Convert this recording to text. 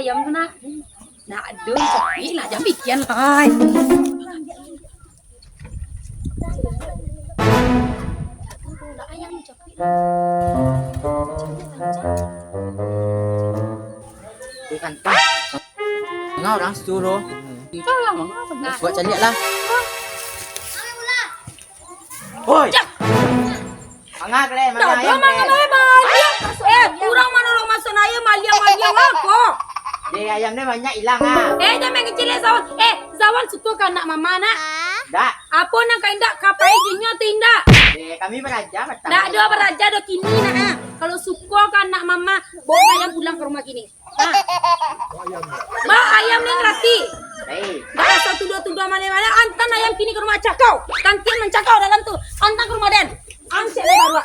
ayam tu nak. Nak ada cepi lah jam bikin lah. Ayam cepi. Ikan tak. Ngau orang suruh. Salah mah benar. Buat calik lah. Hoi. Mangga kle, mangga ayam. Kurang menolong masuk ayam maliang aku. Deh ayam ni banyak hilang ah. Jangan kecil Zawan. Zawan suka kan nak mama nak. Dak. Apa nak kaindak kapai jinya tindak. Deh kami beraja betul. Dak ada beraja ada kini nak. Kalau suka kan nak mama bawa ayam pulang ke rumah kini. Bah ayam ni ngerti. Dah asal tuduh-tuduh mana-mana antan ayam kini ke rumah cakau. Kantin mencakau dalam tu. Antan ke rumah Den. Angcek le baru.